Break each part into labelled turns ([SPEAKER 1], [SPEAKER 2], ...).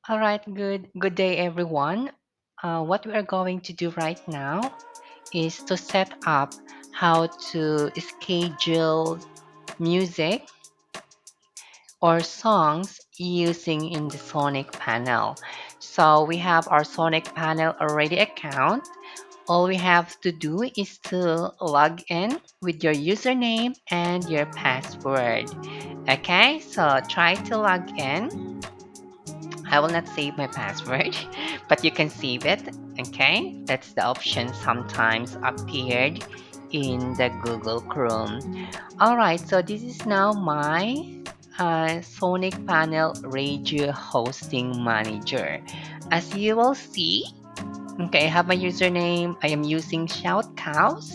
[SPEAKER 1] All right, good day everyone. What we are going to do right now is to set up how to schedule music or songs using in the Sonic panel. So we have our Sonic panel already account. All we have to do is to log in with your username and your password. Okay, so try to log in. I will not save my password, but you can save it. Okay, that's the option sometimes appeared in the Google Chrome. All right, so this is now my Sonic Panel Radio Hosting Manager. As you will see, okay, I have my username. I am using Shoutcast,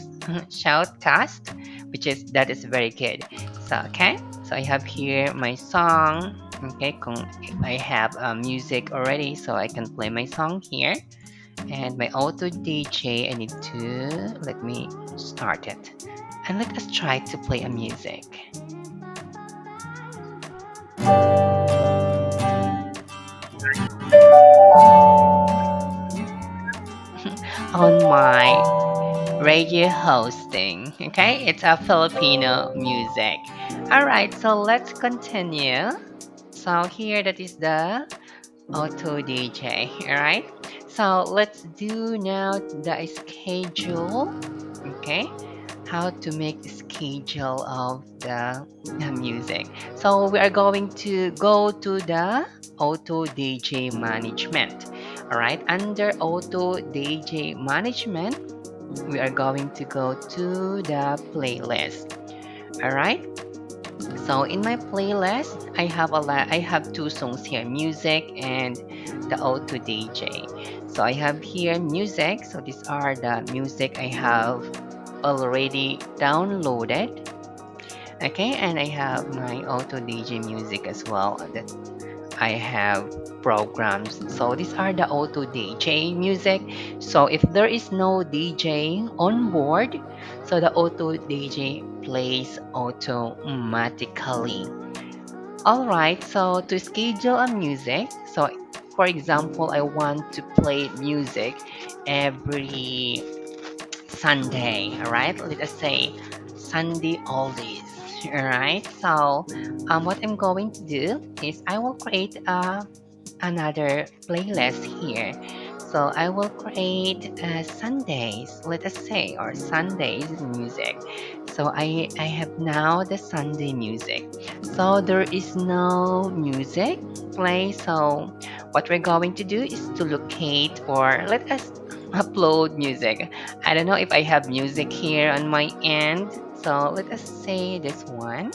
[SPEAKER 1] that is very good. So okay, so I have here my song. Okay, if I have music already, so I can play my song here. And my auto DJ, I need to let me start it. And let us try to play a music on my radio hosting. Okay, it's a Filipino music. All right, so let's continue. So here that is the auto DJ. All right. So let's do now the schedule. Okay, how to make a schedule of the music. So we are going to go to the auto DJ management. All right. Under auto DJ management, we are going to go to the playlist. All right. So in my playlist, I have two songs here, music and the auto DJ. So I have here music. So these are the music I have already downloaded. Okay, and I have my auto DJ music as well that I have programs. So these are the auto DJ music. So if there is no DJ on board, so the auto DJ plays automatically. All right, so to schedule a music, so for example, I want to play music every Sunday, all right? Let us say Sunday oldies, all right? So what I'm going to do is I will create another playlist here. So I will create Sundays, let us say, or Sundays music. So I have now the Sunday music. So there is no music play. So what we're going to do is to locate or let us upload music. I don't know if I have music here on my end. So let us say this one.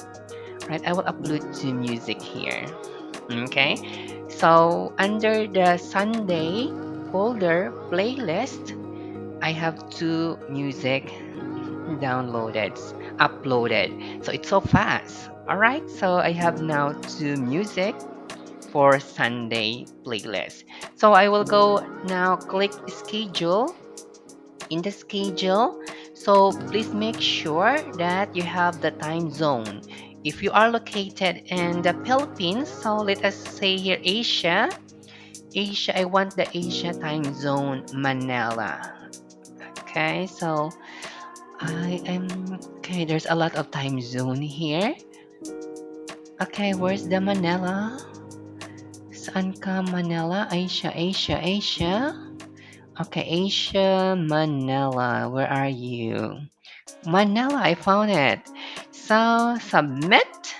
[SPEAKER 1] Right, I will upload to music here. Okay, so under the Sunday folder playlist, I have two music downloaded, uploaded. So it's so fast. All right, so I have now two music for Sunday playlist. So I will go now click schedule in the schedule. So please make sure that you have the time zone. If you are located in the Philippines, so let us say here Asia, I want the Asia time zone, Manila. Okay, so I am okay. There's a lot of time zone here. Okay, where's the Manila? Saan ka Manila? Asia. Okay, Asia, Manila. Where are you? Manila, I found it. So submit.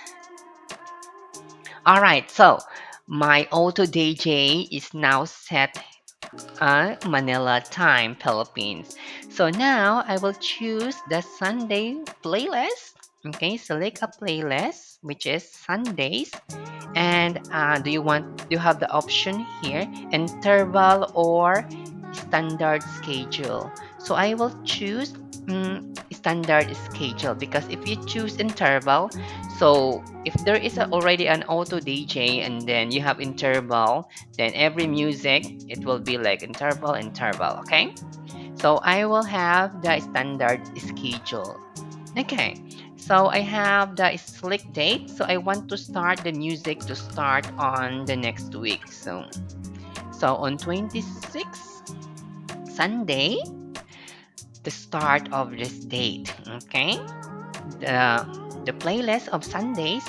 [SPEAKER 1] All right, so my auto DJ is now set Manila time, Philippines. So now I will choose the Sunday playlist. Okay, select a playlist which is Sundays. And do you have the option here, interval or standard schedule? So I will choose standard schedule because if you choose interval, so if there is already an auto DJ and then you have interval, then every music it will be like interval. Okay, so I will have the standard schedule. Okay, So I have the slick date. So I want to start the music to start on the next week. So on 26th Sunday, the start of this date. Okay. The the playlist of Sundays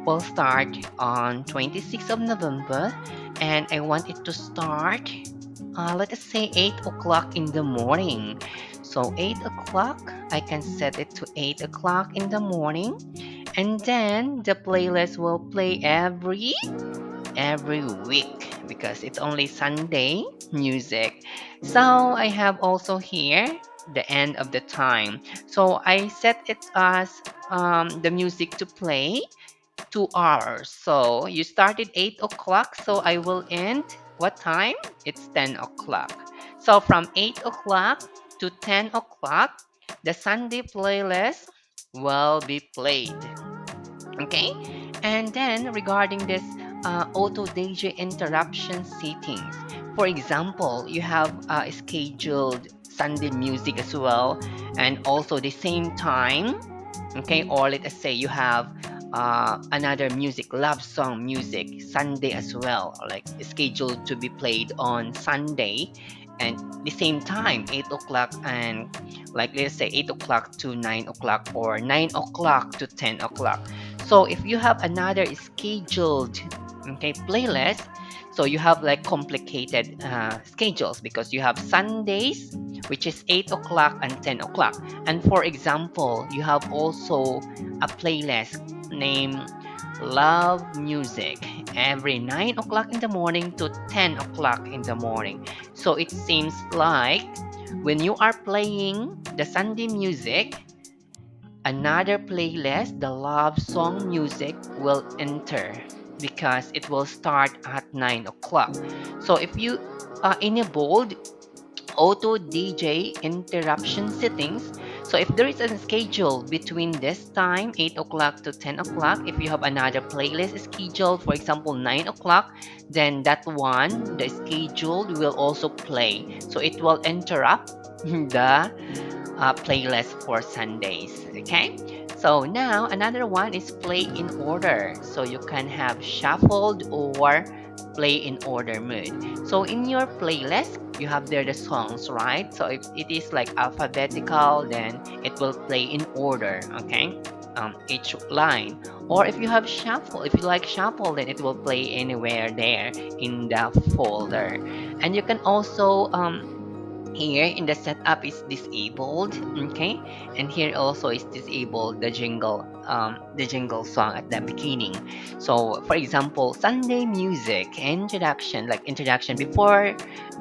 [SPEAKER 1] will start on 26th of November, and I want it to start, let us say 8 o'clock in the morning. So 8 o'clock, I can set it to 8 o'clock in the morning, and then the playlist will play every week because it's only Sunday music. So I have also here the end of the time. So I set it as the music to play 2 hours. So you started 8 o'clock, so I will end what time? It's 10 o'clock. So from 8 o'clock to 10 o'clock, the Sunday playlist will be played. Okay, and then regarding this auto DJ interruption settings, for example, you have scheduled Sunday music as well, and also the same time. Okay, or let us say you have another music, love song music, Sunday as well, like scheduled to be played on Sunday, and the same time, 8 o'clock, and like let's say 8 o'clock to 9 o'clock, or 9 o'clock to 10 o'clock. So if you have another scheduled, okay, playlist, so you have like complicated schedules because you have Sundays, which is 8 o'clock and 10 o'clock. And for example, you have also a playlist named Love Music every 9 o'clock in the morning to 10 o'clock in the morning. So it seems like when you are playing the Sunday music, another playlist, the love song music, will enter because it will start at 9 o'clock. So if you enabled auto DJ interruption settings. So if there is a schedule between this time, 8 o'clock to 10 o'clock, if you have another playlist scheduled, for example, 9 o'clock, then that one, the scheduled, will also play. So it will interrupt the playlist for Sundays. Okay. So now another one is play in order. So you can have shuffled or play in order mode. So in your playlist, you have there the songs, right? So if it is like alphabetical, then it will play in order. Okay. Each line. Or if you have shuffle, if you like shuffle, then it will play anywhere there in the folder. And you can also here in the setup is disabled, okay, and here also is disabled the jingle song at the beginning. So for example, Sunday music introduction, like introduction before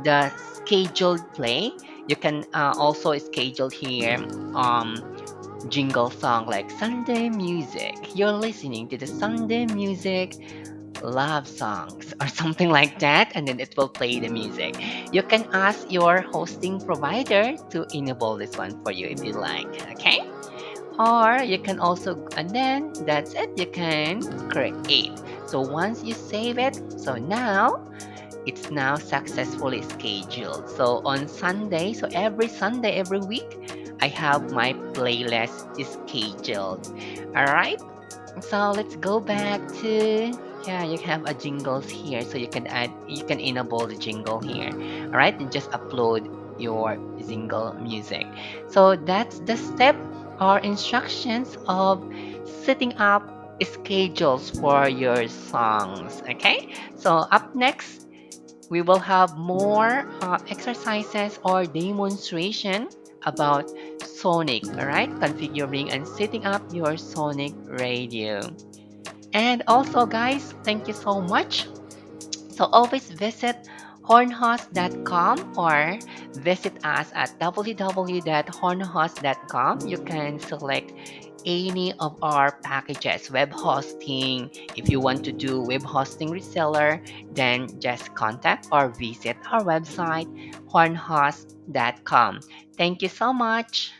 [SPEAKER 1] the scheduled play, you can also schedule here jingle song like Sunday music, you're listening to the Sunday music love songs or something like that, and then it will play the music. You can ask your hosting provider to enable this one for you if you like. Okay, or you can also, and then that's it, you can create. So once you save it, so now it's now successfully scheduled. So on Sunday, so every Sunday every week, I have my playlist scheduled. All right, so let's go back to, yeah, you have a jingles here, so you can add, you can enable the jingle here. All right, and just upload your jingle music. So that's the step or instructions of setting up schedules for your songs. Okay, so up next we will have more exercises or demonstration about Sonic, alright? Configuring and setting up your Sonic radio. And also guys, thank you so much. So always visit hornhost.com or visit us at www.hornhost.com. You can select any of our packages, web hosting. If you want to do web hosting reseller, then just contact or visit our website hornhost.com. Thank you so much.